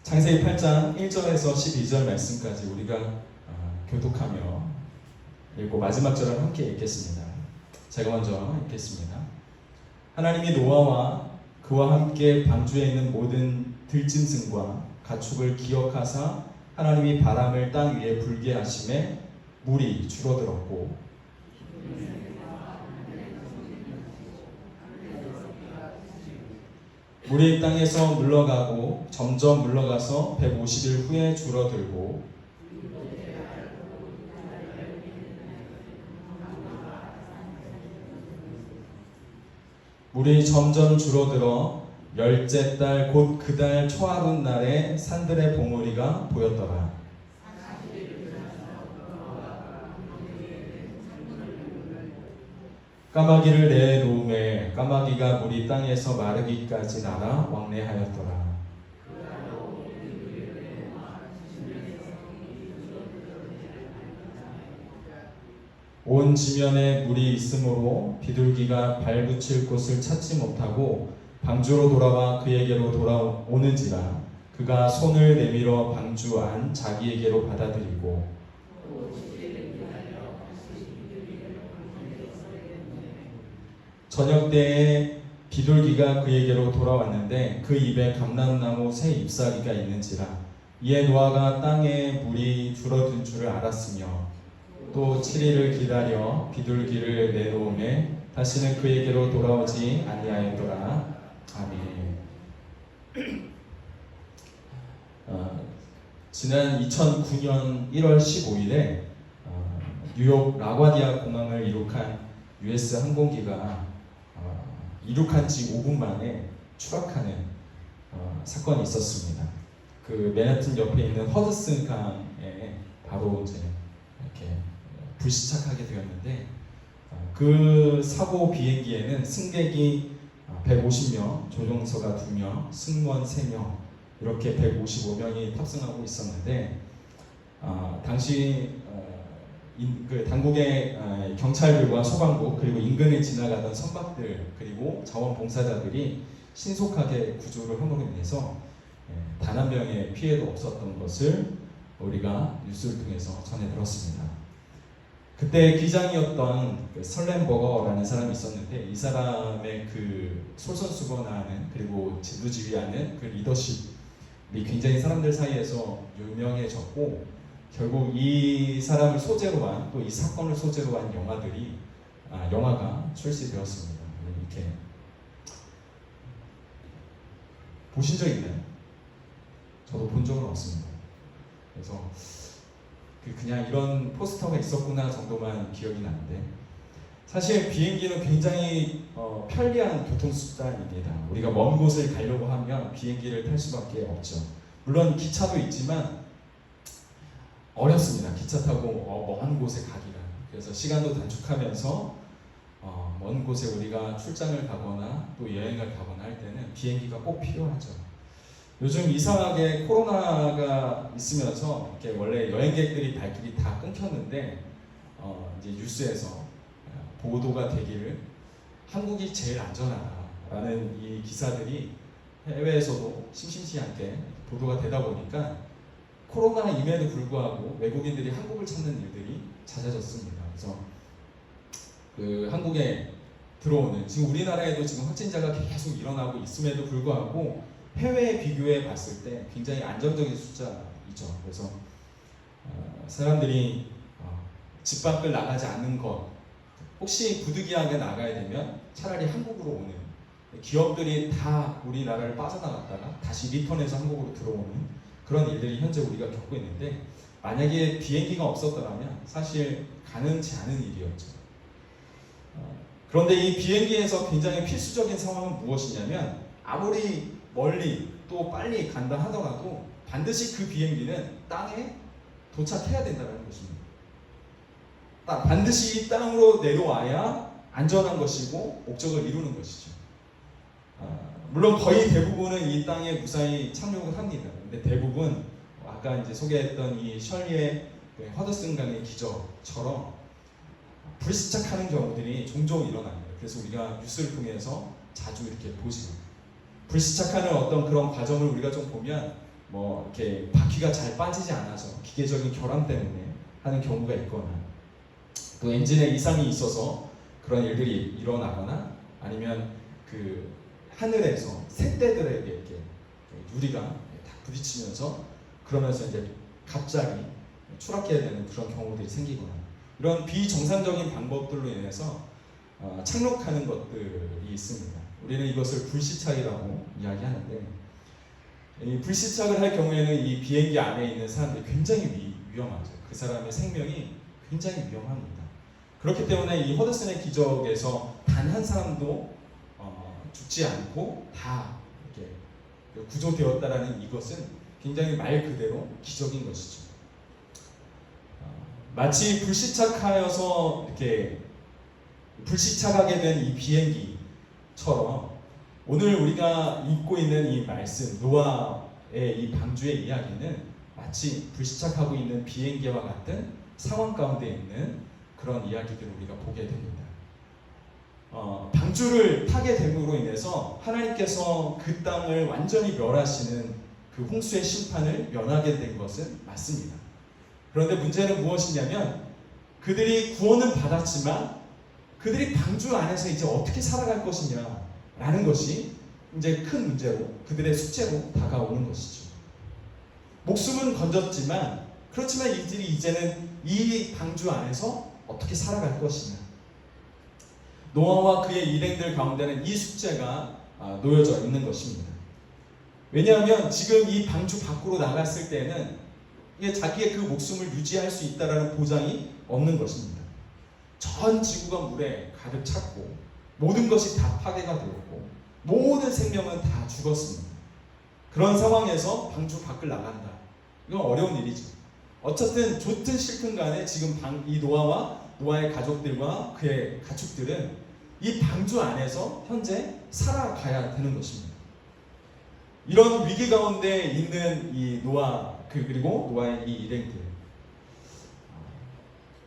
창세기 8장 1절에서 12절 말씀까지 우리가 교독하며 읽고 마지막 절을 함께 읽겠습니다. 제가 먼저 읽겠습니다. 하나님이 노아와 그와 함께 방주에 있는 모든 들짐승과 가축을 기억하사 하나님이 바람을 땅 위에 불게 하심에 물이 줄어들었고 물이 땅에서 물러가고 점점 물러가서 150일 후에 줄어들고 물이 점점 줄어들어 열째 달 곧 그 달 초하룻 날에 산들의 봉우리가 보였더라. 까마귀를 내놓음에 까마귀가 물이 땅에서 마르기까지 날아 왕래하였더라. 온 지면에 물이 있으므로 비둘기가 발붙일 곳을 찾지 못하고 방주로 돌아와 그에게로 돌아오는지라 그가 손을 내밀어 방주 안 자기에게로 받아들이고 저녁 때에 비둘기가 그에게로 돌아왔는데 그 입에 감람나무 새 잎사귀가 있는지라 이에 노아가 땅에 물이 줄어든 줄을 알았으며 또 7일을 기다려 비둘기를 내놓음에 다시는 그에게로 돌아오지 아니하였더라. 아멘. 지난 2009년 1월 15일에 뉴욕 라과디아 공항을 이륙한 US 항공기가 이륙한 지 5분 만에 추락하는 사건이 있었습니다. 그 맨하튼 옆에 있는 허드슨 강에 바로 이제 이렇게 불시착하게 되었는데 그 사고 비행기에는 승객이 150명, 조종사가 2명, 승무원 3명 이렇게 155명이 탑승하고 있었는데 당시 그 당국의 경찰들과 소방국 그리고 인근을 지나가던 선박들 그리고 자원봉사자들이 신속하게 구조를 함으로 인해서 단 한 명의 피해도 없었던 것을 우리가 뉴스를 통해서 전해 들었습니다. 그때 기장이었던 그 설렘버거라는 사람이 있었는데 이 사람의 그 솔선수범하는 그리고 진두지휘하는 그 리더십이 굉장히 사람들 사이에서 유명해졌고 결국 이 사람을 소재로 한 또 이 사건을 소재로 한 영화가 출시되었습니다. 이렇게 보신 적 있나요? 저도 본 적은 없습니다. 그래서 그냥 이런 포스터가 있었구나 정도만 기억이 나는데 사실 비행기는 굉장히 편리한 교통수단입니다. 우리가 먼 곳을 가려고 하면 비행기를 탈 수밖에 없죠. 물론 기차도 있지만 어렵습니다. 기차 타고 먼 곳에 가기가. 그래서 시간도 단축하면서 먼 곳에 우리가 출장을 가거나 또 여행을 가거나 할 때는 비행기가 꼭 필요하죠. 요즘 이상하게 코로나가 있으면서 이렇게 원래 여행객들이 발길이 다 끊겼는데 이제 뉴스에서 보도가 되기를 한국이 제일 안전하다라는 이 기사들이 해외에서도 심심치 않게 보도가 되다 보니까 코로나임에도 불구하고 외국인들이 한국을 찾는 일들이 잦아졌습니다. 그래서 그 한국에 들어오는 지금 우리나라에도 지금 확진자가 계속 일어나고 있음에도 불구하고 해외에 비교해 봤을 때 굉장히 안정적인 숫자이죠. 그래서 사람들이 집 밖을 나가지 않는 것 혹시 부득이하게 나가야 되면 차라리 한국으로 오는 기업들이 다 우리나라를 빠져나갔다가 다시 리턴해서 한국으로 들어오는 그런 일들이 현재 우리가 겪고 있는데 만약에 비행기가 없었더라면 사실 가능치 않은 일이었죠. 그런데 이 비행기에서 굉장히 필수적인 상황은 무엇이냐면 아무리 멀리 또 빨리 간다 하더라도 반드시 그 비행기는 땅에 도착해야 된다는 것입니다. 반드시 이 땅으로 내려와야 안전한 것이고 목적을 이루는 것이죠. 물론 거의 대부분은 이 땅에 무사히 착륙을 합니다. 근데 대부분 아까 이제 소개했던 이 셜리의 허드슨 강의 기적처럼 불시착하는 경우들이 종종 일어납니다. 그래서 우리가 뉴스를 통해서 자주 이렇게 보시고 불시착하는 어떤 그런 과정을 우리가 좀 보면 뭐 이렇게 바퀴가 잘 빠지지 않아서 기계적인 결함 때문에 하는 경우가 있거나 또 엔진에 이상이 있어서 그런 일들이 일어나거나 아니면 그 하늘에서 새떼들에게 이렇게 유리가 딱 부딪히면서 그러면서 이제 갑자기 추락해야 되는 그런 경우들이 생기거나 이런 비정상적인 방법들로 인해서 착륙하는 것들이 있습니다. 우리는 이것을 불시착이라고 이야기하는데 이 불시착을 할 경우에는 이 비행기 안에 있는 사람들이 굉장히 위험하죠. 그 사람의 생명이 굉장히 위험합니다. 그렇기 때문에 이 허드슨의 기적에서 단 한 사람도 죽지 않고 다 이렇게 구조되었다라는 이것은 굉장히 말 그대로 기적인 것이죠. 마치 불시착하여서 이렇게 불시착하게 된 이 비행기처럼 오늘 우리가 읽고 있는 이 말씀 노아의 이 방주의 이야기는 마치 불시착하고 있는 비행기와 같은 상황 가운데 있는 그런 이야기들을 우리가 보게 됩니다. 방주를 타게 됨으로 인해서 하나님께서 그 땅을 완전히 멸하시는 그 홍수의 심판을 면하게 된 것은 맞습니다. 그런데 문제는 무엇이냐면 그들이 구원은 받았지만 그들이 방주 안에서 이제 어떻게 살아갈 것이냐 라는 것이 이제 큰 문제로 그들의 숙제로 다가오는 것이죠. 목숨은 건졌지만 그렇지만 이들이 이제는 이 방주 안에서 어떻게 살아갈 것이냐. 노아와 그의 일행들 가운데는 이 숙제가 놓여져 있는 것입니다. 왜냐하면 지금 이 방주 밖으로 나갔을 때는 자기의 그 목숨을 유지할 수 있다는 보장이 없는 것입니다. 전 지구가 물에 가득 찼고 모든 것이 다 파괴가 되었고 모든 생명은 다 죽었습니다. 그런 상황에서 방주 밖을 나간다. 이건 어려운 일이죠. 어쨌든 좋든 싫든 간에 지금 이 노아와 노아의 가족들과 그의 가축들은 이 방주 안에서 현재 살아가야 되는 것입니다. 이런 위기 가운데 있는 이 노아 그리고 노아의 이 일행들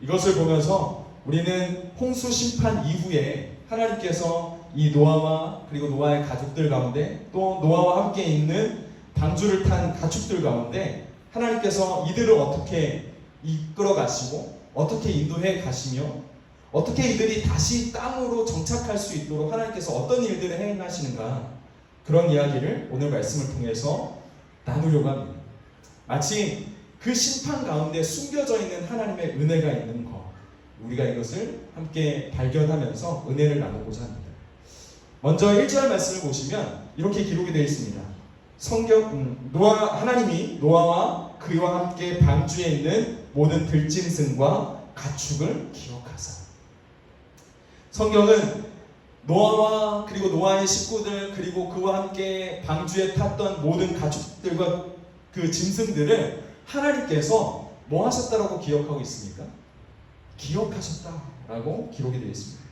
이것을 보면서 우리는 홍수 심판 이후에 하나님께서 이 노아와 그리고 노아의 가족들 가운데 또 노아와 함께 있는 방주를 탄 가축들 가운데 하나님께서 이들을 어떻게 이끌어 가시고 어떻게 인도해 가시며 어떻게 이들이 다시 땅으로 정착할 수 있도록 하나님께서 어떤 일들을 행하시는가 그런 이야기를 오늘 말씀을 통해서 나누려고 합니다. 마치 그 심판 가운데 숨겨져 있는 하나님의 은혜가 있는 것 우리가 이것을 함께 발견하면서 은혜를 나누고자 합니다. 먼저 1절 말씀을 보시면 이렇게 기록이 되어 있습니다. 하나님이 노아와 그와 함께 방주에 있는 모든 들짐승과 가축을 기억하사. 성경은 노아와 그리고 노아의 식구들 그리고 그와 함께 방주에 탔던 모든 가축들과 그 짐승들을 하나님께서 뭐 하셨다라고 기억하고 있습니까? 기억하셨다라고 기록이 되어 있습니다.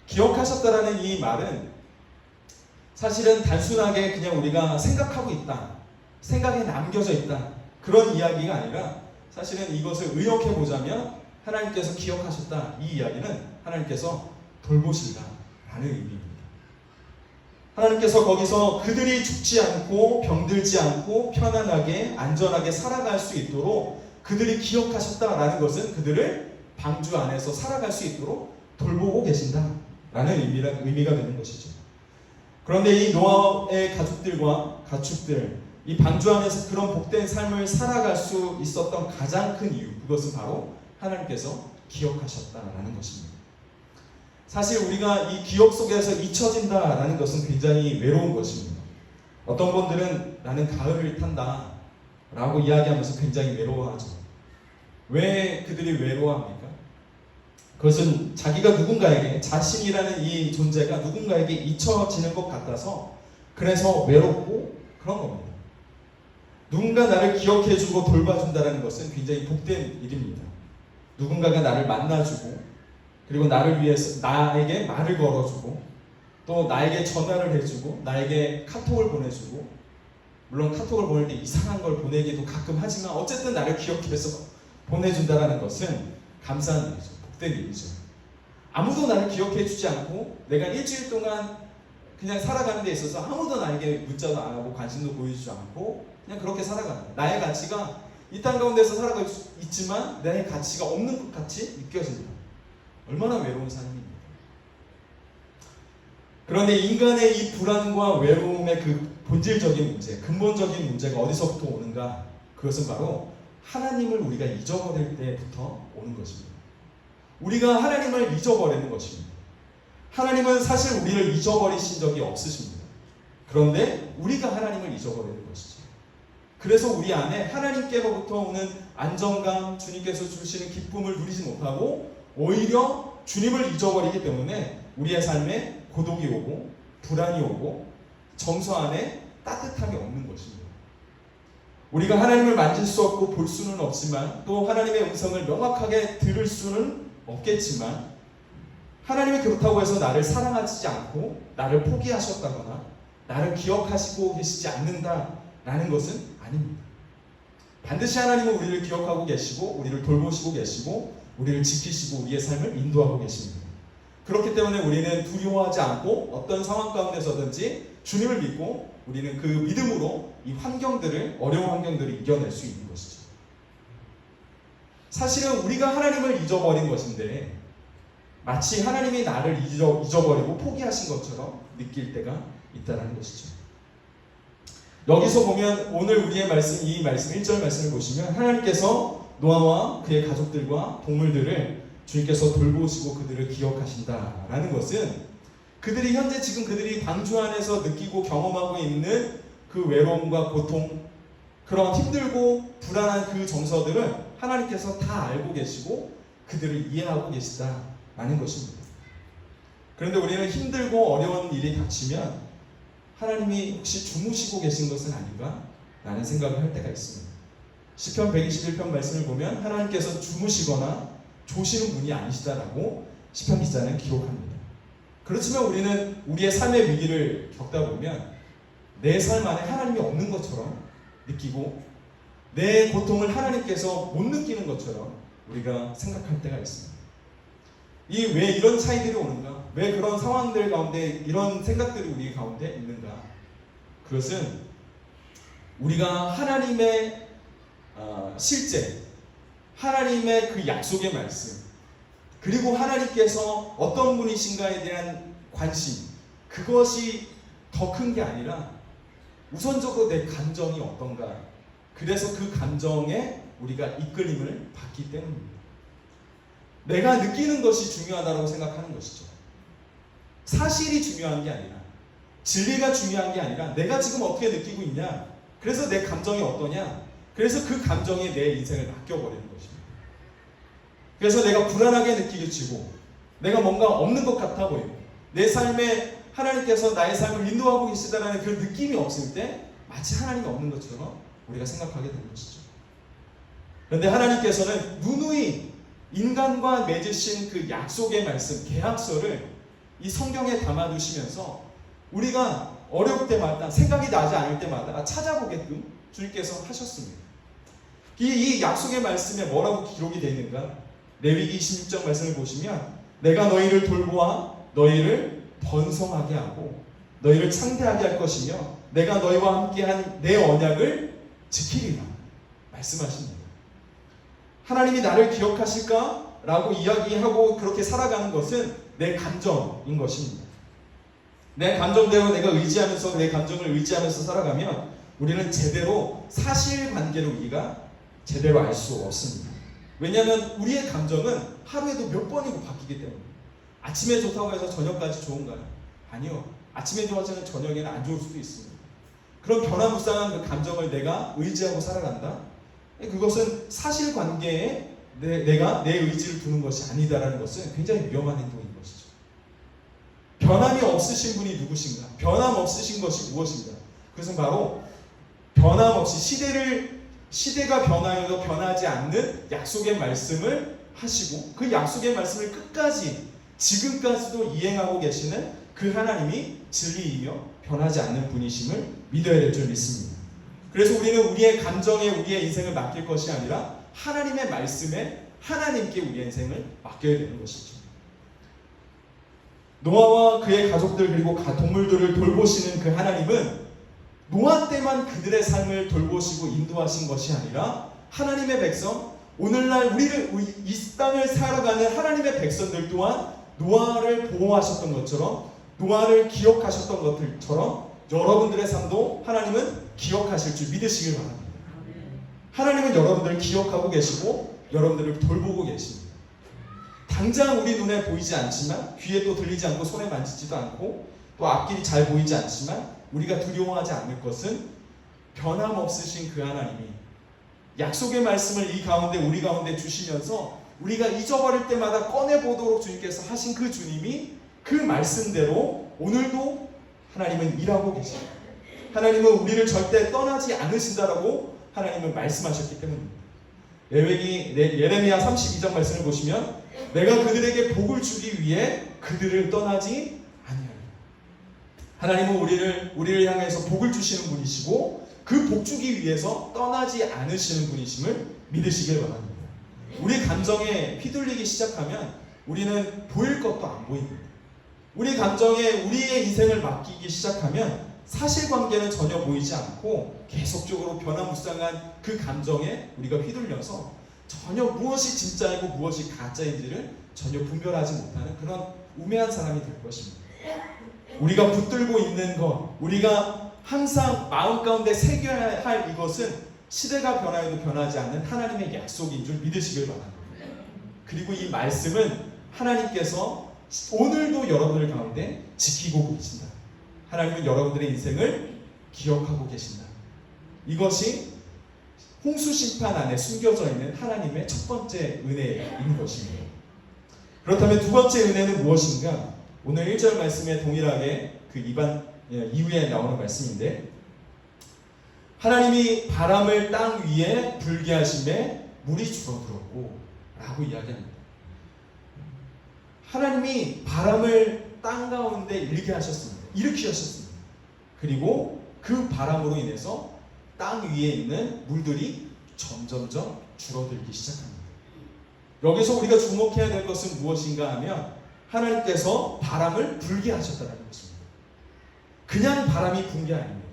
기억하셨다라는 이 말은 사실은 단순하게 그냥 우리가 생각하고 있다, 생각에 남겨져 있다 그런 이야기가 아니라 사실은 이것을 의역해 보자면 하나님께서 기억하셨다 이 이야기는 하나님께서 돌보신다라는 의미입니다. 하나님께서 거기서 그들이 죽지 않고 병들지 않고 편안하게 안전하게 살아갈 수 있도록 그들이 기억하셨다라는 것은 그들을 방주 안에서 살아갈 수 있도록 돌보고 계신다라는 의미가 되는 것이죠. 그런데 이 노아의 가족들과 가축들 이 방주 안에서 그런 복된 삶을 살아갈 수 있었던 가장 큰 이유 그것은 바로 하나님께서 기억하셨다라는 것입니다. 사실 우리가 이 기억 속에서 잊혀진다라는 것은 굉장히 외로운 것입니다. 어떤 분들은 나는 가을을 탄다 라고 이야기하면서 굉장히 외로워하죠. 왜 그들이 외로워합니까? 그것은 자기가 누군가에게 자신이라는 이 존재가 누군가에게 잊혀지는 것 같아서 그래서 외롭고 그런 겁니다. 누군가 나를 기억해주고 돌봐준다는 것은 굉장히 복된 일입니다. 누군가가 나를 만나주고 그리고 나를 위해서 나에게 말을 걸어주고 또 나에게 전화를 해주고 나에게 카톡을 보내주고 물론 카톡을 보낼 때 이상한 걸 보내기도 가끔 하지만 어쨌든 나를 기억해서 보내준다는 것은 감사한 일이죠. 복된 일이죠. 아무도 나를 기억해주지 않고 내가 일주일 동안 그냥 살아가는 데 있어서 아무도 나에게 문자도 안 하고 관심도 보여주지 않고 그냥 그렇게 살아가는 거예요. 나의 가치가 이 땅 가운데서 살아가고 있지만 내 가치가 없는 것 같이 느껴진다. 얼마나 외로운 삶입니까? 그런데 인간의 이 불안과 외로움의 그 본질적인 문제, 근본적인 문제가 어디서부터 오는가? 그것은 바로 하나님을 우리가 잊어버릴 때부터 오는 것입니다. 우리가 하나님을 잊어버리는 것입니다. 하나님은 사실 우리를 잊어버리신 적이 없으십니다. 그런데 우리가 하나님을 잊어버리는 것이죠. 그래서 우리 안에 하나님께로부터 오는 안정감, 주님께서 주시는 기쁨을 누리지 못하고 오히려 주님을 잊어버리기 때문에 우리의 삶에 고독이 오고 불안이 오고 정서 안에 따뜻함이 없는 것입니다. 우리가 하나님을 만질 수 없고 볼 수는 없지만 또 하나님의 음성을 명확하게 들을 수는 없겠지만 하나님이 그렇다고 해서 나를 사랑하지 않고 나를 포기하셨다거나 나를 기억하시고 계시지 않는다라는 것은 아닙니다. 반드시 하나님은 우리를 기억하고 계시고 우리를 돌보시고 계시고 우리를 지키시고 우리의 삶을 인도하고 계십니다. 그렇기 때문에 우리는 두려워하지 않고 어떤 상황 가운데서든지 주님을 믿고 우리는 그 믿음으로 이 환경들을, 어려운 환경들을 이겨낼 수 있는 것이죠. 사실은 우리가 하나님을 잊어버린 것인데 마치 하나님이 나를 잊어버리고 포기하신 것처럼 느낄 때가 있다는 것이죠. 여기서 보면 오늘 우리의 말씀, 이 말씀 1절 말씀을 보시면 하나님께서 노아와 그의 가족들과 동물들을 주님께서 돌보시고 그들을 기억하신다라는 것은 그들이 현재 지금 그들이 방주 안에서 느끼고 경험하고 있는 그 외로움과 고통, 그런 힘들고 불안한 그 정서들을 하나님께서 다 알고 계시고 그들을 이해하고 계시다라는 것입니다. 그런데 우리는 힘들고 어려운 일이 닥치면 하나님이 혹시 주무시고 계신 것은 아닌가? 라는 생각을 할 때가 있습니다. 시편 121편 말씀을 보면 하나님께서 주무시거나 조시는 분이 아니시다라고 시편 기자는 기록합니다. 그렇지만 우리는 우리의 삶의 위기를 겪다 보면 내 삶 안에 하나님이 없는 것처럼 느끼고 내 고통을 하나님께서 못 느끼는 것처럼 우리가 생각할 때가 있습니다. 왜 이런 차이들이 오는가? 왜 그런 상황들 가운데 이런 생각들이 우리 가운데 있는가? 그것은 우리가 하나님의 실제, 하나님의 그 약속의 말씀, 그리고 하나님께서 어떤 분이신가에 대한 관심, 그것이 더 큰 게 아니라 우선적으로 내 감정이 어떤가, 그래서 그 감정에 우리가 이끌림을 받기 때문입니다. 내가 느끼는 것이 중요하다고 생각하는 것이죠. 사실이 중요한 게 아니라, 진리가 중요한 게 아니라 내가 지금 어떻게 느끼고 있냐, 그래서 내 감정이 어떠냐, 그래서 그 감정에 내 인생을 맡겨버리는 것입니다. 그래서 내가 불안하게 느끼지고 내가 뭔가 없는 것 같아 보이고 내 삶에 하나님께서 나의 삶을 인도하고 계시다는 그런 느낌이 없을 때 마치 하나님이 없는 것처럼 우리가 생각하게 되는 것이죠. 그런데 하나님께서는 누누이 인간과 맺으신 그 약속의 말씀, 계약서를 이 성경에 담아두시면서 우리가 어려울 때마다, 생각이 나지 않을 때마다 찾아보게끔 주님께서 하셨습니다. 이 약속의 말씀에 뭐라고 기록이 되어 있는가? 레위기 26장 말씀을 보시면 내가 너희를 돌보아 너희를 번성하게 하고 너희를 창대하게 할 것이며 내가 너희와 함께한 내 언약을 지키리라 말씀하십니다. 하나님이 나를 기억하실까? 라고 이야기하고 그렇게 살아가는 것은 내 감정인 것입니다. 내 감정대로 내가 의지하면서 내 감정을 의지하면서 살아가면 우리는 제대로 사실관계로 우리가 제대로 알 수 없습니다. 왜냐하면 우리의 감정은 하루에도 몇 번이고 바뀌기 때문에. 아침에 좋다고 해서 저녁까지 좋은가요? 아니요. 아침에 좋아지는 저녁에는 안 좋을 수도 있습니다. 그런 변화무쌍한 그 감정을 내가 의지하고 살아간다? 그것은 사실관계에 내가 내 의지를 두는 것이 아니다라는 것은 굉장히 위험한 행동인 것이죠. 변함이 없으신 분이 누구신가? 변함 없으신 것이 무엇인가? 그것은 바로 변함없이 시대가 변하여도 변하지 않는 약속의 말씀을 하시고 그 약속의 말씀을 끝까지 지금까지도 이행하고 계시는 그 하나님이 진리이며 변하지 않는 분이심을 믿어야 될 줄 믿습니다. 그래서 우리는 우리의 감정에 우리의 인생을 맡길 것이 아니라 하나님의 말씀에 하나님께 우리의 인생을 맡겨야 되는 것이죠. 노아와 그의 가족들 그리고 동물들을 돌보시는 그 하나님은 노아 때만 그들의 삶을 돌보시고 인도하신 것이 아니라 하나님의 백성, 오늘날 이 땅을 살아가는 하나님의 백성들 또한 노아를 보호하셨던 것처럼, 노아를 기억하셨던 것들처럼 여러분들의 삶도 하나님은 기억하실 줄 믿으시길 바랍니다. 하나님은 여러분들을 기억하고 계시고 여러분들을 돌보고 계십니다. 당장 우리 눈에 보이지 않지만, 귀에도 들리지 않고 손에 만지지도 않고 또 앞길이 잘 보이지 않지만 우리가 두려워하지 않을 것은 변함없으신 그 하나님이 약속의 말씀을 이 가운데 우리 가운데 주시면서 우리가 잊어버릴 때마다 꺼내보도록 주님께서 하신 그 주님이 그 말씀대로 오늘도 하나님은 일하고 계십니다. 하나님은 우리를 절대 떠나지 않으신다라고 하나님은 말씀하셨기 때문입니다. 예레미야 32장 말씀을 보시면 내가 그들에게 복을 주기 위해 그들을 떠나지 아니하리라. 하나님은 우리를 향해서 복을 주시는 분이시고 그 복 주기 위해서 떠나지 않으시는 분이심을 믿으시길 바랍니다. 우리 감정에 휘둘리기 시작하면 우리는 보일 것도 안 보입니다. 우리 감정에 우리의 인생을 맡기기 시작하면 사실관계는 전혀 보이지 않고 계속적으로 변화무쌍한 그 감정에 우리가 휘둘려서 전혀 무엇이 진짜이고 무엇이 가짜인지를 전혀 분별하지 못하는 그런 우매한 사람이 될 것입니다. 우리가 붙들고 있는 것, 우리가 항상 마음 가운데 새겨야 할 이것은 시대가 변화해도 변하지 않는 하나님의 약속인 줄 믿으시길 바랍니다. 그리고 이 말씀은 하나님께서 오늘도 여러분들 가운데 지키고 계신다. 하나님은 여러분들의 인생을 기억하고 계신다. 이것이 홍수 심판 안에 숨겨져 있는 하나님의 첫 번째 은혜인 것입니다. 그렇다면 두 번째 은혜는 무엇인가? 오늘 1절 말씀에 동일하게 그 이후에 나오는 말씀인데, 하나님이 바람을 땅 위에 불게 하심에 물이 줄어들었고 라고 이야기합니다. 하나님이 바람을 땅 가운데 일으키셨습니다. 그리고 그 바람으로 인해서 땅 위에 있는 물들이 점점점 줄어들기 시작합니다. 여기서 우리가 주목해야 될 것은 무엇인가 하면 하나님께서 바람을 불게 하셨다는 것입니다. 그냥 바람이 분 게 아닙니다.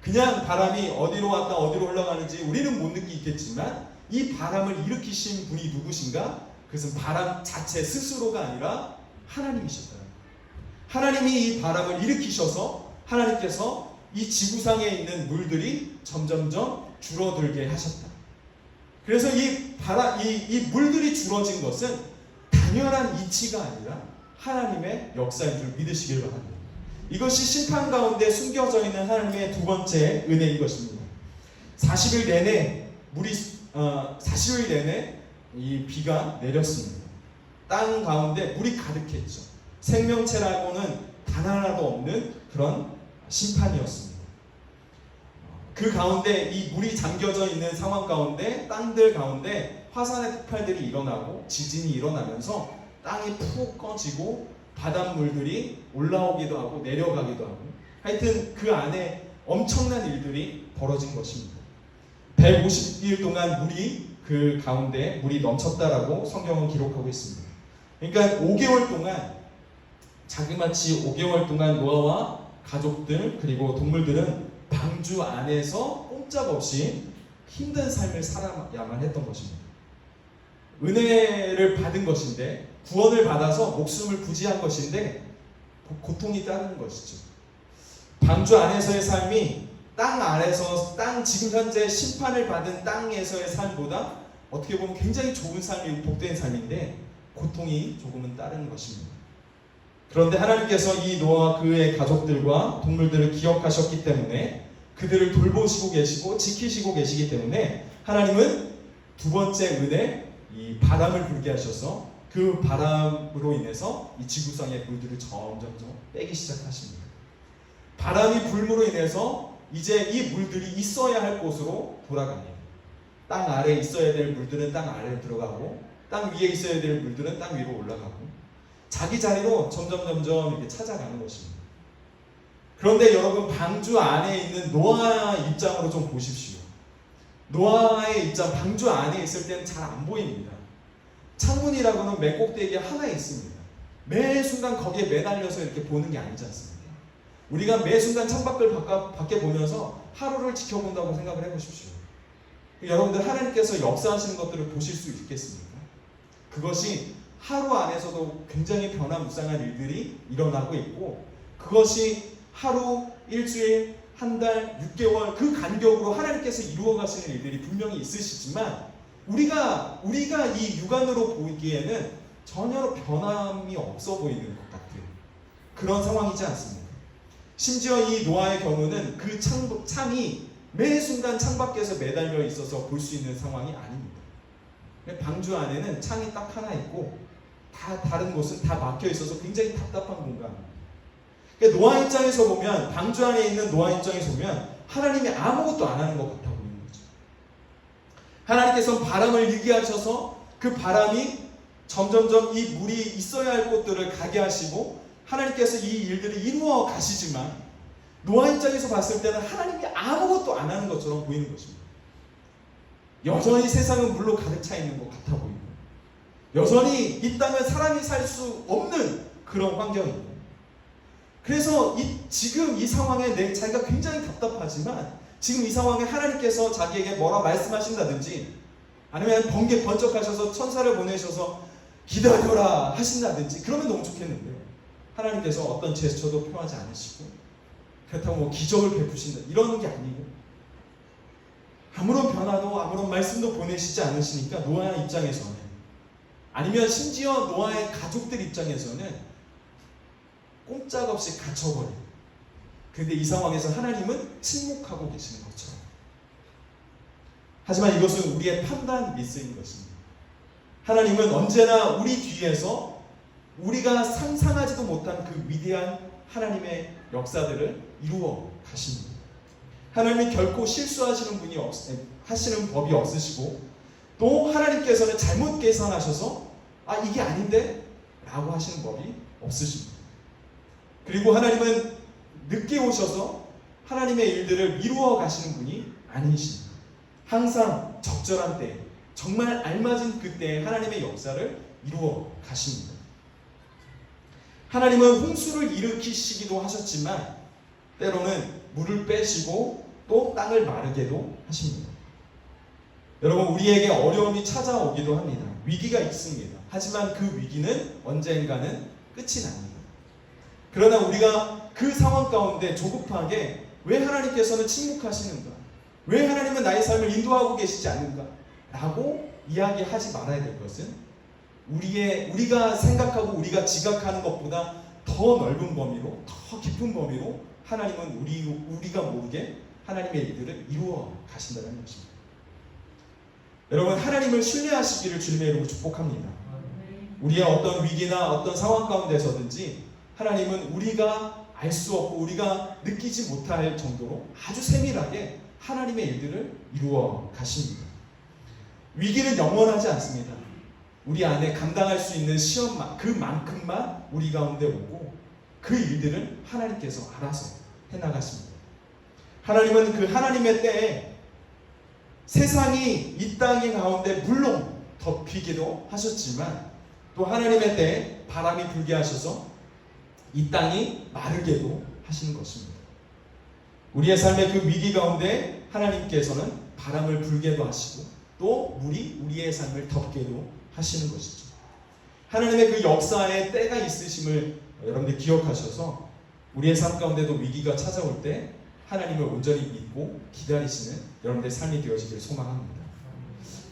그냥 바람이 어디로 왔다 어디로 흘러가는지 우리는 못 느끼겠지만 이 바람을 일으키신 분이 누구신가? 그것은 바람 자체 스스로가 아니라 하나님이셨다. 하나님이 이 바람을 일으키셔서 하나님께서 이 지구상에 있는 물들이 점점점 줄어들게 하셨다. 그래서 이 물들이 줄어진 것은 당연한 이치가 아니라 하나님의 역사인 줄 믿으시길 바랍니다. 이것이 심판 가운데 숨겨져 있는 하나님의 두 번째 은혜인 것입니다. 40일 내내 이 비가 내렸습니다. 땅 가운데 물이 가득했죠. 생명체라고는 단 하나도 없는 그런 심판이었습니다. 그 가운데 이 물이 잠겨져 있는 상황 가운데 땅들 가운데 화산의 폭발들이 일어나고 지진이 일어나면서 땅이 푹 꺼지고 바닷물들이 올라오기도 하고 내려가기도 하고, 하여튼 그 안에 엄청난 일들이 벌어진 것입니다. 150일 동안 그 가운데 물이 넘쳤다라고 성경은 기록하고 있습니다. 그러니까 5개월 동안, 자그마치 5개월 동안 노아와 가족들 그리고 동물들은 방주 안에서 꼼짝없이 힘든 삶을 살아야만 했던 것입니다. 은혜를 받은 것인데, 구원을 받아서 목숨을 부지한 것인데 고통이 따르는 것이죠. 방주 안에서의 삶이 지금 현재 심판을 받은 땅에서의 삶보다 어떻게 보면 굉장히 좋은 삶이고 복된 삶인데 고통이 조금은 따르는 것입니다. 그런데 하나님께서 이 노아와 그의 가족들과 동물들을 기억하셨기 때문에 그들을 돌보시고 계시고 지키시고 계시기 때문에 하나님은 두 번째 은혜, 이 바람을 불게 하셔서 그 바람으로 인해서 이 지구상의 물들을 점점점 빼기 시작하십니다. 바람이 불므로 인해서 이제 이 물들이 있어야 할 곳으로 돌아갑니다. 땅 아래에 있어야 될 물들은 땅 아래로 들어가고, 땅 위에 있어야 될 물들은 땅 위로 올라가고, 자기 자리로 점점 이렇게 찾아가는 것입니다. 그런데 여러분, 방주 안에 있는 노아 입장으로 좀 보십시오. 노아의 입장, 방주 안에 있을 때는 잘 안 보입니다. 창문이라고는 맨 꼭대기에 하나 있습니다. 매 순간 거기에 매달려서 이렇게 보는 게 아니지 않습니까? 우리가 매 순간 창밖을 밖에 보면서 하루를 지켜본다고 생각을 해보십시오. 여러분들 하나님께서 역사하시는 것들을 보실 수 있겠습니까? 그것이 하루 안에서도 굉장히 변화무쌍한 일들이 일어나고 있고, 그것이 하루, 일주일, 한 달, 6개월 그 간격으로 하나님께서 이루어 가시는 일들이 분명히 있으시지만, 우리가 이 육안으로 보기에는 전혀 변함이 없어 보이는 것 같은 그런 상황이지 않습니까? 심지어 이 노아의 경우는 그 창이 매 순간 창밖에서 매달려 있어서 볼 수 있는 상황이 아닙니다. 방주 안에는 창이 딱 하나 있고 다른 곳은 다 막혀 있어서 굉장히 답답한 공간입니다. 그러니까 노아 입장에서 보면, 방주 안에 있는 노아 입장에서 보면 하나님이 아무것도 안 하는 것 같아 보이는 거죠. 하나님께서는 바람을 일게 하셔서 그 바람이 점점점 이 물이 있어야 할 곳들을 가게 하시고 하나님께서 이 일들을 이루어 가시지만, 노아 입장에서 봤을 때는 하나님이 아무것도 안 하는 것처럼 보이는 것입니다. 여전히 세상은 물로 가득 차 있는 것 같아 보이고, 여전히 이 땅은 사람이 살 수 없는 그런 환경입니다. 그래서 지금 이 상황에 자기가 굉장히 답답하지만, 지금 이 상황에 하나님께서 자기에게 뭐라 말씀하신다든지, 아니면 번쩍하셔서 천사를 보내셔서 기다려라 하신다든지, 그러면 너무 좋겠는데, 하나님께서 어떤 제스처도 표하지 않으시고, 그렇다고 뭐 기적을 베푸신다 이러는 게 아니고, 아무런 변화도 아무런 말씀도 보내시지 않으시니까 노아 입장에서는, 아니면 심지어 노아의 가족들 입장에서는 꼼짝없이 갇혀버려요. 그런데 이 상황에서 하나님은 침묵하고 계시는 것처럼. 하지만 이것은 우리의 판단 미스인 것입니다. 하나님은 언제나 우리 뒤에서 우리가 상상하지도 못한 그 위대한 하나님의 역사들을 이루어 가십니다. 하나님이 결코 실수하시는 하시는 법이 없으시고, 또 하나님께서는 잘못 계산하셔서 이게 아닌데? 라고 하시는 법이 없으십니다. 그리고 하나님은 늦게 오셔서 하나님의 일들을 미루어 가시는 분이 아니십니다. 항상 적절한 때, 정말 알맞은 그때에 하나님의 역사를 이루어 가십니다. 하나님은 홍수를 일으키시기도 하셨지만, 때로는 물을 빼시고 또 땅을 마르게도 하십니다. 여러분, 우리에게 어려움이 찾아오기도 합니다. 위기가 있습니다. 하지만 그 위기는 언젠가는 끝이 납니다. 그러나 우리가 그 상황 가운데 조급하게 왜 하나님께서는 침묵하시는가? 왜 하나님은 나의 삶을 인도하고 계시지 않는가? 라고 이야기하지 말아야 될 것은, 우리가 생각하고 우리가 지각하는 것보다 더 넓은 범위로, 더 깊은 범위로 하나님은 우리가 모르게 하나님의 일들을 이루어 가신다는 것입니다. 여러분, 하나님을 신뢰하시기를 주님의 이름으로 축복합니다. 우리의 어떤 위기나 어떤 상황 가운데서든지 하나님은 우리가 알 수 없고 우리가 느끼지 못할 정도로 아주 세밀하게 하나님의 일들을 이루어 가십니다. 위기는 영원하지 않습니다. 우리 안에 감당할 수 있는 시험만, 그만큼만 우리 가운데 오고, 그 일들을 하나님께서 알아서 해나가십니다. 하나님은 그 하나님의 때에 세상이 이 땅의 가운데 물론 덮이기도 하셨지만, 또 하나님의 때에 바람이 불게 하셔서 이 땅이 마르게도 하시는 것입니다. 우리의 삶의 그 위기 가운데 하나님께서는 바람을 불게도 하시고, 또 물이 우리의 삶을 덮게도 하시는 것이죠. 하나님의 그 역사에 때가 있으심을 여러분들 기억하셔서, 우리의 삶 가운데도 위기가 찾아올 때 하나님을 온전히 믿고 기다리시는 여러분들의 삶이 되어지기를 소망합니다.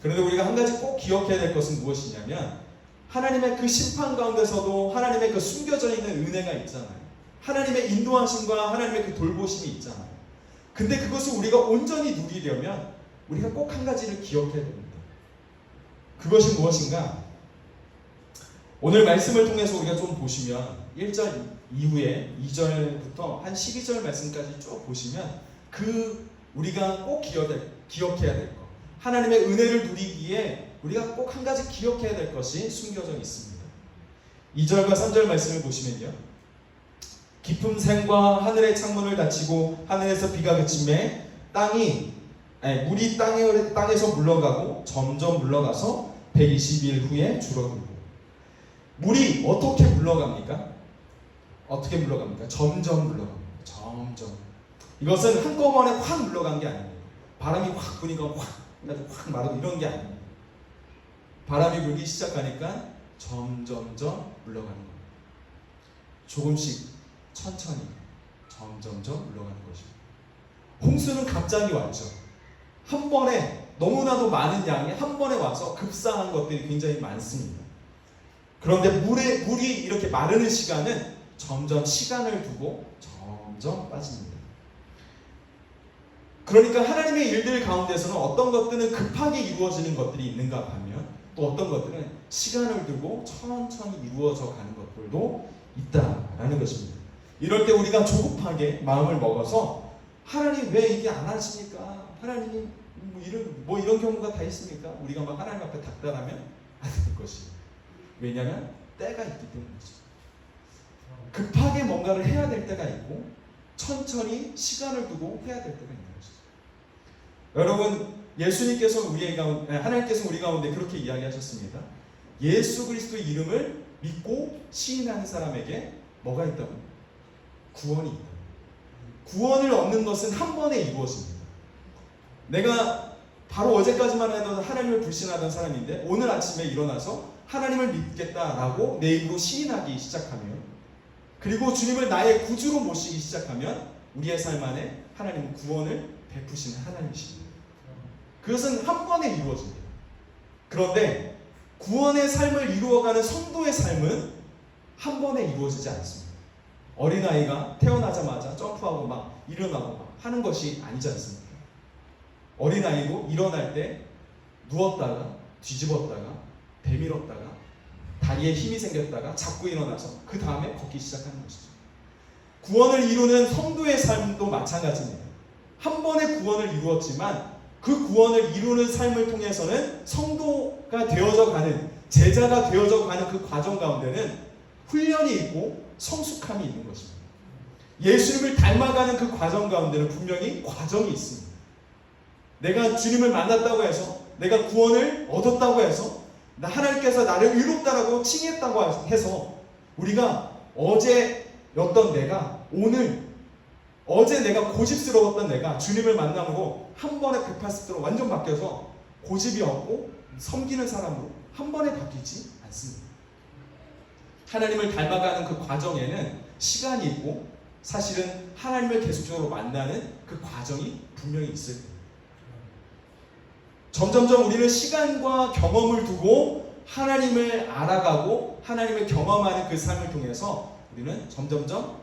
그런데 우리가 한 가지 꼭 기억해야 될 것은 무엇이냐면, 하나님의 그 심판 가운데서도 하나님의 그 숨겨져 있는 은혜가 있잖아요. 하나님의 인도하심과 하나님의 그 돌보심이 있잖아요. 근데 그것을 우리가 온전히 누리려면 우리가 꼭 한 가지를 기억해야 됩니다. 그것이 무엇인가? 오늘 말씀을 통해서 우리가 좀 보시면 1절 이후에 2절부터 한 12절 말씀까지 쭉 보시면, 우리가 꼭 기억해야 될 것, 하나님의 은혜를 누리기에 우리가 꼭 한 가지 기억해야 될 것이 숨겨져 있습니다. 2절과 3절 말씀을 보시면요, 깊은 샘과 하늘의 창문을 닫히고 하늘에서 비가 그침에 물이 땅에서 물러가고 점점 물러가서 120일 후에 줄어들고, 물이 어떻게 물러갑니까? 어떻게 물러갑니까? 점점 물러갑니다. 점점. 이것은 한꺼번에 확 물러간 게 아닙니다. 바람이 확 부니까 확 마르고 이런 게 아닙니다. 바람이 불기 시작하니까 점점점 물러가는 겁니다. 조금씩 천천히 점점점 물러가는 것입니다. 홍수는 갑자기 왔죠. 한 번에 너무나도 많은 양이 한 번에 와서 급상한 것들이 굉장히 많습니다. 그런데 물이 이렇게 마르는 시간은 점점 시간을 두고 점점 빠집니다. 그러니까 하나님의 일들 가운데서는 어떤 것들은 급하게 이루어지는 것들이 있는가 하면 또 어떤 것들은 시간을 두고 천천히 이루어져 가는 것들도 있다라는 것입니다. 이럴 때 우리가 조급하게 마음을 먹어서 하나님 왜 이게 안 하십니까? 하나님 뭐 이런 경우가 다 있습니까? 우리가 막 하나님 앞에 닥달하면 안 될 것이에요. 왜냐하면 때가 있기 때문이죠. 급하게 뭔가를 해야 될 때가 있고 천천히 시간을 두고 해야 될 때가 있는 것이죠. 여러분, 예수님께서 하나님께서 우리 가운데 그렇게 이야기하셨습니다. 예수 그리스도의 이름을 믿고 시인하는 사람에게 뭐가 있다고? 구원이 있다. 구원을 얻는 것은 한 번에 이루어집니다. 내가 바로 어제까지만 해도 하나님을 불신하던 사람인데 오늘 아침에 일어나서 하나님을 믿겠다라고 내 입으로 시인하기 시작하면, 그리고 주님을 나의 구주로 모시기 시작하면 우리의 삶 안에 하나님은 구원을 베푸시는 하나님이십니다. 그것은 한 번에 이루어집니다. 그런데 구원의 삶을 이루어가는 성도의 삶은 한 번에 이루어지지 않습니다. 어린아이가 태어나자마자 점프하고 막 일어나고 막 하는 것이 아니지 않습니까? 어린아이도 일어날 때 누웠다가 뒤집었다가 배밀었다가 다리에 힘이 생겼다가 자꾸 일어나서 그 다음에 걷기 시작하는 것이죠. 구원을 이루는 성도의 삶도 마찬가지입니다. 한 번에 구원을 이루었지만 그 구원을 이루는 삶을 통해서는 성도가 되어져 가는, 제자가 되어져 가는 그 과정 가운데는 훈련이 있고 성숙함이 있는 것입니다. 예수님을 닮아가는 그 과정 가운데는 분명히 과정이 있습니다. 내가 주님을 만났다고 해서, 내가 구원을 얻었다고 해서, 하나님께서 나를 의롭다라고 칭했다고 해서 우리가 어제였던 내가 어제 내가 고집스러웠던 내가 주님을 만남으로 한 번에 180도로 완전 바뀌어서 고집이 없고 섬기는 사람으로 한 번에 바뀌지 않습니다. 하나님을 닮아가는 그 과정에는 시간이 있고 사실은 하나님을 계속적으로 만나는 그 과정이 분명히 있을 겁니다. 점점점 우리는 시간과 경험을 두고 하나님을 알아가고 하나님을 경험하는 그 삶을 통해서 우리는 점점점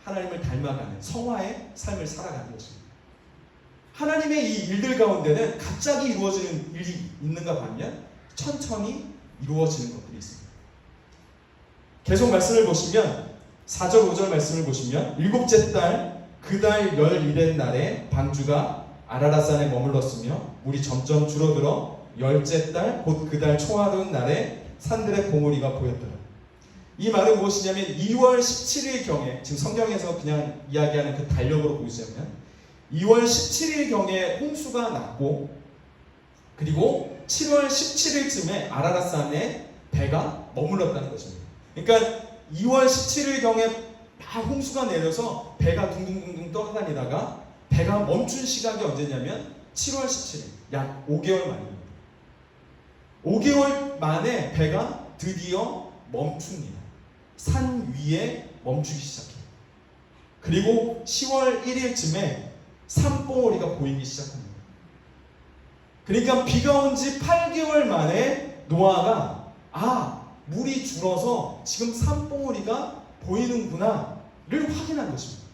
하나님을 닮아가는 성화의 삶을 살아가는 것입니다. 하나님의 이 일들 가운데는 갑자기 이루어지는 일이 있는가 하면 천천히 이루어지는 것들이 있습니다. 계속 말씀을 보시면 4절 5절 말씀을 보시면 일곱째 달 그 달 12된 날에 방주가 아라랏산에 머물렀으며 물이 점점 줄어들어 열째 달 곧 그 달 초하루는 날에 산들의 봉우리가 보였더라. 이 말은 무엇이냐면 2월 17일경에 지금 성경에서 그냥 이야기하는 그 달력으로 보시자면 2월 17일경에 홍수가 났고 그리고 7월 17일쯤에 아라랏산에 배가 머물렀다는 것입니다. 그러니까 2월 17일경에 막 홍수가 내려서 배가 둥둥둥둥 떠다니다가 배가 멈춘 시각이 언제냐면 7월 17일, 약 5개월 만입니다. 5개월 만에 배가 드디어 멈춥니다. 산 위에 멈추기 시작해요. 그리고 10월 1일쯤에 산봉우리가 보이기 시작합니다. 그러니까 비가 온 지 8개월 만에 노아가 물이 줄어서 지금 산봉우리가 보이는구나를 확인한 것입니다.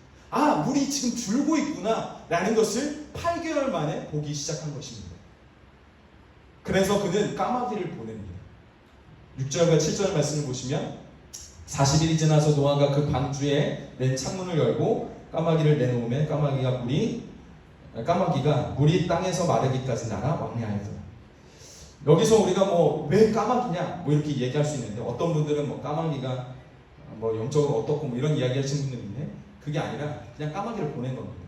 물이 지금 줄고 있구나 라는 것을 8개월 만에 보기 시작한 것입니다. 그래서 그는 까마귀를 보냅니다. 6절과 7절 말씀을 보시면 40일이 지나서 노아가 그 방주에 낸 창문을 열고 까마귀를 내놓으면 까마귀가 물이 땅에서 마르기까지 날아 왕래하였더라. 여기서 우리가 왜 까마귀냐 이렇게 얘기할 수 있는데 어떤 분들은 까마귀가 영적으로 어떻고 이런 이야기 하시는 분들이 있는데 그게 아니라 그냥 까마귀를 보낸 겁니다.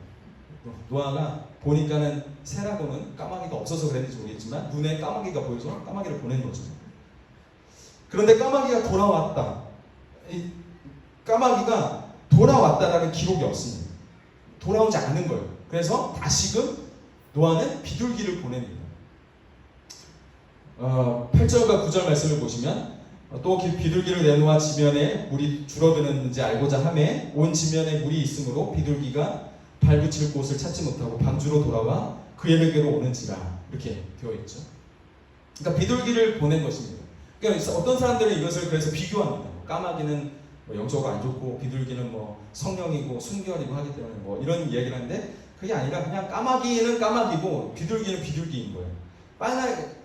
노아가 보니까는 새라고는 까마귀가 없어서 그랬는지 모르겠지만 눈에 까마귀가 보여서 까마귀를 보낸 거죠. 그런데 까마귀가 돌아왔다. 이 까마귀가 돌아왔다라는 기록이 없습니다. 돌아오지 않은 거예요. 그래서 다시금 노아는 비둘기를 보냅니다. 8절과 9절 말씀을 보시면 또 비둘기를 내놓아 지면에 물이 줄어드는지 알고자 하매 온 지면에 물이 있으므로 비둘기가 발붙일 곳을 찾지 못하고 방주로 돌아와 그에게로 오는지라 이렇게 되어 있죠. 그러니까 비둘기를 보낸 것입니다. 그러니까 어떤 사람들은 이것을 그래서 비교합니다. 까마귀는 뭐 영적으로 안 좋고 비둘기는 뭐 성령이고 순결이고 하기 때문에 뭐 이런 얘기를 하는데 그게 아니라 그냥 까마귀는 까마귀고 비둘기는 비둘기인 거예요.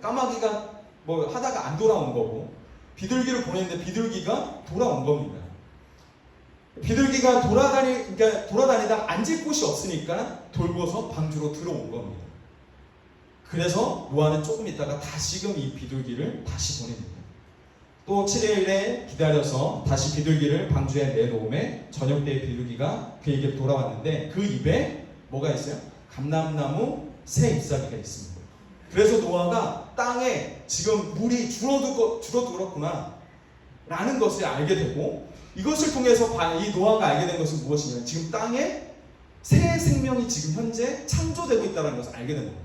까마귀가 뭐 하다가 안 돌아온 거고 비둘기를 보냈는데 비둘기가 돌아온 겁니다. 비둘기가 돌아다니다 앉을 곳이 없으니까 돌고서 방주로 들어온 겁니다. 그래서 노아는 조금 있다가 다시금 이 비둘기를 다시 보냅니다. 또 7일에 기다려서 다시 비둘기를 방주에 내놓음에 저녁 때의 비둘기가 그에게 돌아왔는데 그 입에 뭐가 있어요? 감람나무 새 잎사귀가 있습니다. 그래서 노아가 땅에 지금 물이 줄어들고 그렇구나 라는 것을 알게 되고 이것을 통해서 이 노아가 알게 된 것은 무엇이냐면 지금 땅에 새 생명이 지금 현재 창조되고 있다는 것을 알게 된 겁니다.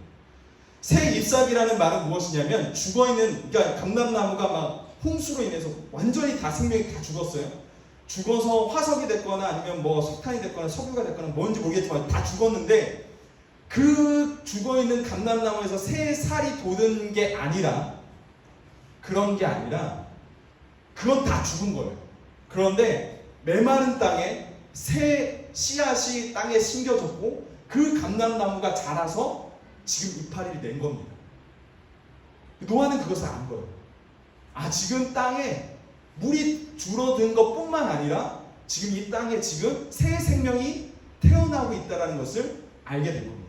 새 잎사귀라는 말은 무엇이냐면 죽어있는 그러니까 감람나무가 막 홍수로 인해서 완전히 다 생명이 다 죽었어요. 죽어서 화석이 됐거나 아니면 뭐 석탄이 됐거나 석유가 됐거나 뭔지 모르겠지만 다 죽었는데 그 죽어있는 감람나무에서 새 살이 돋은 게 아니라 그런 게 아니라 그건 다 죽은 거예요. 그런데 메마른 땅에 새 씨앗이 땅에 심겨졌고 그 감람나무가 자라서 지금 이파리를 낸 겁니다. 노아는 그것을 안 거예요. 지금 땅에 물이 줄어든 것뿐만 아니라 지금 이 땅에 지금 새 생명이 태어나고 있다는 것을 알게 된 겁니다.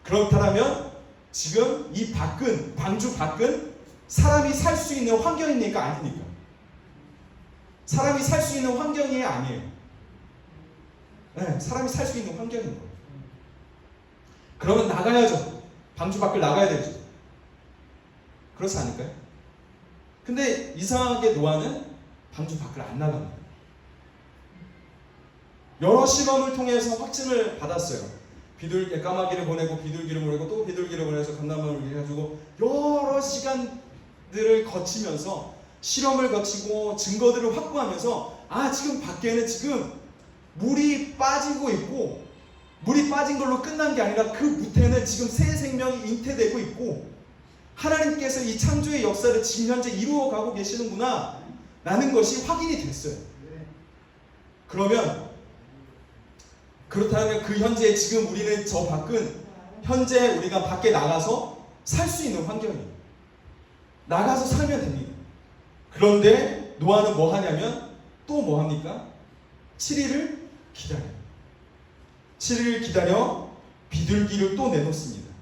그렇다면 지금 이 방주 밖은 사람이 살 수 있는 환경입니까? 아닙니까? 사람이 살 수 있는 환경이 아니에요. 네, 사람이 살 수 있는 환경인 거예요. 그러면 나가야죠. 방주 밖을 나가야 되죠. 그렇지 않을까요? 근데 이상하게 노아는 방주 밖을 안 나갑니다. 여러 시험을 통해서 확증을 받았어요. 까마귀를 보내고 비둘기를 보내고 또 비둘기를 보내서 감람나무를 해가지고 여러 시간들을 거치면서 실험을 거치고 증거들을 확보하면서 지금 밖에는 지금 물이 빠지고 있고 물이 빠진 걸로 끝난 게 아니라 그 밑에는 지금 새 생명이 잉태되고 있고 하나님께서 이 창조의 역사를 지금 현재 이루어가고 계시는구나 라는 것이 확인이 됐어요. 그렇다면 그 현재 지금 우리는 저 밖은 현재 우리가 밖에 나가서 살 수 있는 환경이에요. 나가서 살면 됩니다. 그런데 노아는 뭐 하냐면 또 뭐 합니까? 7일을 기다려요. 7일을 기다려 비둘기를 또 내놓습니다.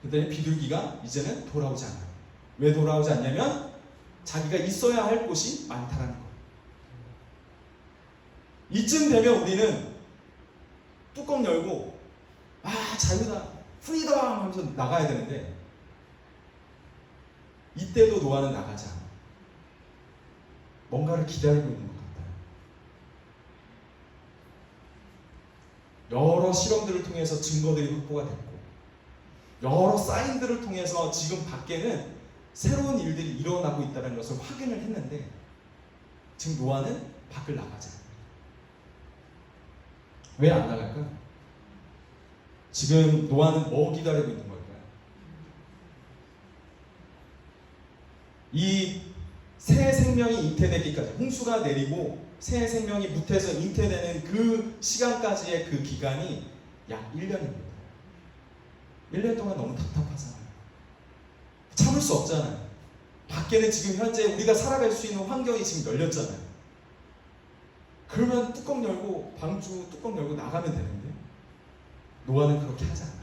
그랬더니 비둘기가 이제는 돌아오지 않아요. 왜 돌아오지 않냐면 자기가 있어야 할 곳이 많다라는 거예요. 이쯤 되면 우리는 뚜껑 열고 자유다 프리덤 하면서 나가야 되는데 이때도 노아는 나가지 않아요. 뭔가를 기다리고 있는 것 같아요. 여러 실험들을 통해서 증거들이 확보가 됐고 여러 사인들을 통해서 지금 밖에는 새로운 일들이 일어나고 있다는 것을 확인을 했는데 지금 노아는 밖을 나가지 않아요. 왜 안 나갈까요? 지금 노아는 뭐 기다리고 있는 걸까요? 이 새 생명이 잉태되기까지 홍수가 내리고 새 생명이 무태에서 잉태되는 그 시간까지의 그 기간이 약 1년입니다. 1년 동안 너무 답답하잖아요. 참을 수 없잖아요. 밖에는 지금 현재 우리가 살아갈 수 있는 환경이 지금 열렸잖아요. 그러면 뚜껑 열고 방주 뚜껑 열고 나가면 되는데 노아는 그렇게 하지 않아요.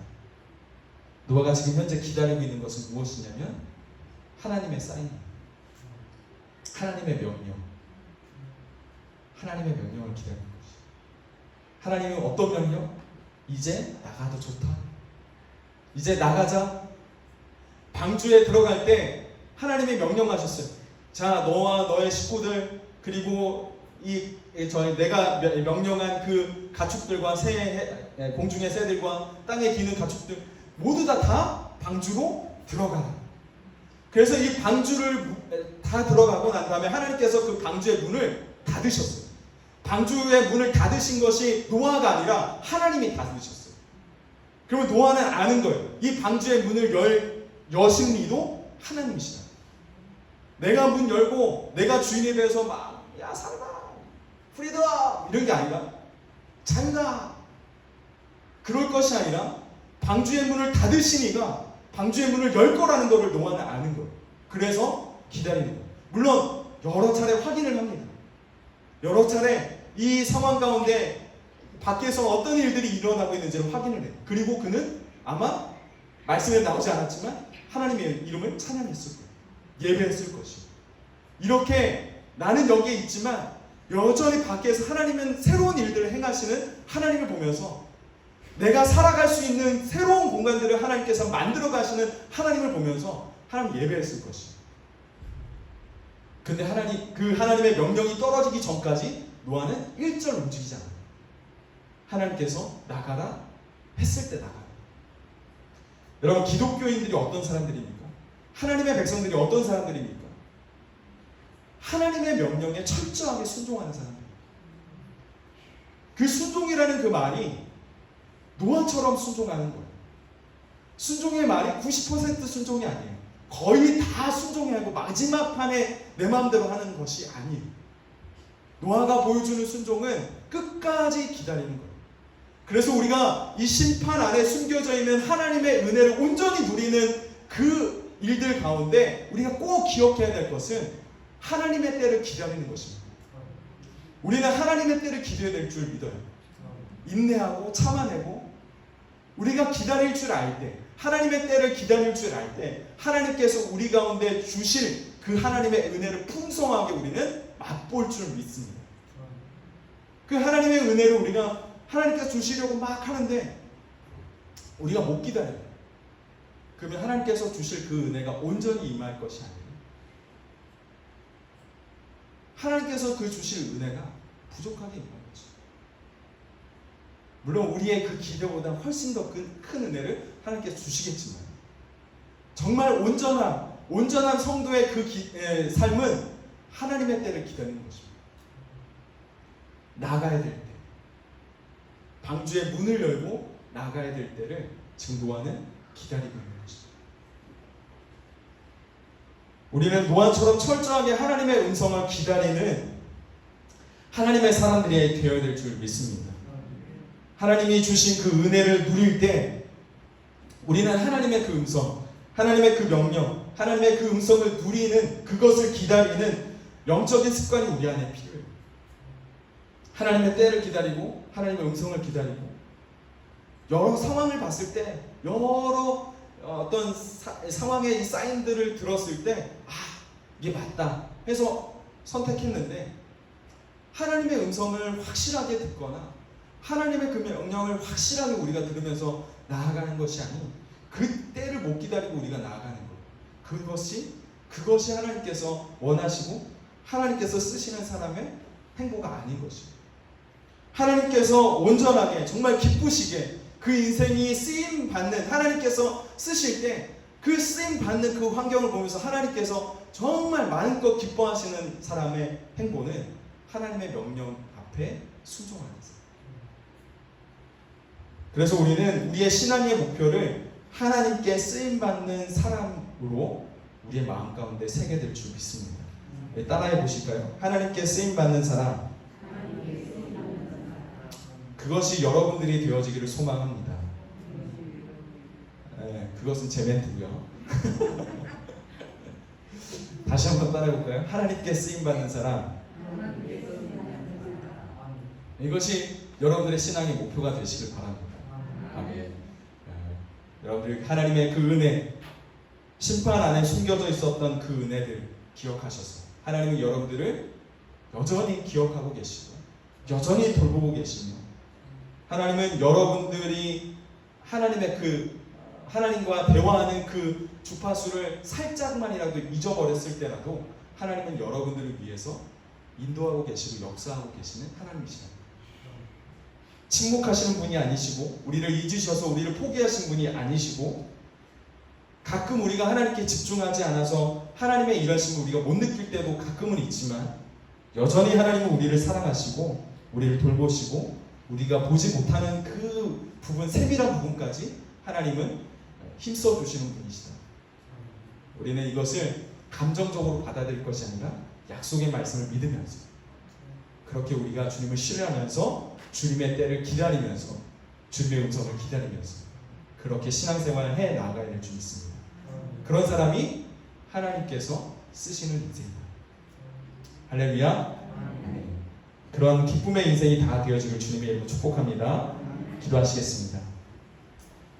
노아가 지금 현재 기다리고 있는 것은 무엇이냐면 하나님의 사인입니다. 하나님의 명령. 하나님의 명령을 기다리는 것이죠. 하나님은 어떤 명령? 이제 나가도 좋다. 이제 나가자. 방주에 들어갈 때 하나님이 명령하셨어요. 자, 너와 너의 식구들 그리고 내가 명령한 그 가축들과 공중의 새들과 땅에 기는 가축들 모두 다 방주로 들어가라. 그래서 이 방주를 다 들어가고 난 다음에 하나님께서 그 방주의 문을 닫으셨어요. 방주의 문을 닫으신 것이 노아가 아니라 하나님이 닫으셨어요. 그러면 노아는 아는 거예요. 이 방주의 문을 여신 이도 하나님이시다. 내가 문 열고 내가 주인에 대해서 막 야 살아라 프리덤 이런 게 아니라 자유다 그럴 것이 아니라 방주의 문을 닫으신 이가 방주의 문을 열 거라는 것을 노아는 아는 거예요. 그래서 기다리는 거예요. 물론 여러 차례 확인을 합니다. 여러 차례 이 상황 가운데 밖에서 어떤 일들이 일어나고 있는지를 확인을 해요. 그리고 그는 아마 말씀에 나오지 않았지만 하나님의 이름을 찬양했을 거예요. 예배했을 것이에요. 이렇게 나는 여기에 있지만 여전히 밖에서 하나님은 새로운 일들을 행하시는 하나님을 보면서 내가 살아갈 수 있는 새로운 공간들을 하나님께서 만들어 가시는 하나님을 보면서 하나님 예배했을 것이에요. 근데 그 하나님의 명령이 떨어지기 전까지 노아는 일절 움직이지 않아요. 하나님께서 나가라 했을 때 나가라. 여러분, 기독교인들이 어떤 사람들입니까? 하나님의 백성들이 어떤 사람들입니까? 하나님의 명령에 철저하게 순종하는 사람들입니다. 그 순종이라는 그 말이 노아처럼 순종하는 거예요. 순종의 말이 90% 순종이 아니에요. 거의 다 순종해야 하고 마지막 판에 내 마음대로 하는 것이 아니에요. 노아가 보여주는 순종은 끝까지 기다리는 거예요. 그래서 우리가 이 심판 안에 숨겨져 있는 하나님의 은혜를 온전히 누리는 그 일들 가운데 우리가 꼭 기억해야 될 것은 하나님의 때를 기다리는 것입니다. 우리는 하나님의 때를 기다려야 될 줄 믿어요. 인내하고 참아내고 우리가 기다릴 줄 알 때, 하나님의 때를 기다릴 줄 알 때 하나님께서 우리 가운데 주실 그 하나님의 은혜를 풍성하게 우리는 맛볼 줄 믿습니다. 그 하나님의 은혜를 우리가 하나님께서 주시려고 막 하는데 우리가 못 기다려요. 그러면 하나님께서 주실 그 은혜가 온전히 임할 것이 아니에요. 하나님께서 그 주실 은혜가 부족하게 임할 거죠. 물론 우리의 그 기대보다 훨씬 더 큰 은혜를 하나님께서 주시겠지만 정말 온전한 성도의 그 삶은 하나님의 때를 기다리는 것입니다. 나가야 될 때, 방주의 문을 열고 나가야 될 때를 지금 노아는 기다리고 있는 것입니다. 우리는 노아처럼 철저하게 하나님의 음성을 기다리는 하나님의 사람들이 되어야 될 줄 믿습니다. 하나님이 주신 그 은혜를 누릴 때 우리는 하나님의 그 음성, 하나님의 그 명령, 하나님의 그 음성을 누리는 그것을 기다리는 영적인 습관이 우리 안에 필요해요. 하나님의 때를 기다리고 하나님의 음성을 기다리고 여러 상황을 봤을 때 여러 어떤 상황의 이 사인들을 들었을 때 이게 맞다 해서 선택했는데 하나님의 음성을 확실하게 듣거나 하나님의 그 명령을 확실하게 우리가 들으면서 나아가는 것이 아닌 그 때를 못 기다리고 우리가 나아가는 것, 그것이 하나님께서 원하시고 하나님께서 쓰시는 사람의 행보가 아닌 것이에요. 하나님께서 온전하게 정말 기쁘시게 그 인생이 쓰임받는, 하나님께서 쓰실 때 그 쓰임받는 그 환경을 보면서 하나님께서 정말 마음껏 기뻐하시는 사람의 행보는 하나님의 명령 앞에 순종하는 것. 그래서 우리는 우리의 신앙의 목표를 하나님께 쓰임받는 사람으로 우리의 마음 가운데 새게 될 줄 믿습니다. 따라해 보실까요? 하나님께 쓰임받는 사람. 그것이 여러분들이 되어지기를 소망합니다. 네, 그것은 제 멘트고요. 다시 한번 따라해 볼까요? 하나님께 쓰임받는 사람. 이것이 여러분들의 신앙의 목표가 되시길 바랍니다. 아멘. 여러분들 하나님의 그 은혜, 심판 안에 숨겨져 있었던 그 은혜들 기억하셔서 하나님은 여러분들을 여전히 기억하고 계시고 여전히 돌보고 계시며 하나님은 여러분들이 하나님의 그 하나님과 대화하는 그 주파수를 살짝만이라도 잊어버렸을 때라도 하나님은 여러분들을 위해서 인도하고 계시고 역사하고 계시는 하나님이시다. 침묵하시는 분이 아니시고 우리를 잊으셔서 우리를 포기하신 분이 아니시고 가끔 우리가 하나님께 집중하지 않아서 하나님의 일하심을 우리가 못 느낄 때도 가끔은 있지만 여전히 하나님은 우리를 사랑하시고 우리를 돌보시고 우리가 보지 못하는 그 부분, 세밀한 부분까지 하나님은 힘써 주시는 분이시다. 우리는 이것을 감정적으로 받아들일 것이 아니라 약속의 말씀을 믿으면서 그렇게 우리가 주님을 신뢰하면서 주님의 때를 기다리면서 주님의 음성을 기다리면서 그렇게 신앙생활을 해 나가야 될 줄 믿습니다. 그런 사람이 하나님께서 쓰시는 인생이다. 할렐루야. 그런 기쁨의 인생이 다 되어지길 주님의 이름으로 축복합니다. 기도하시겠습니다.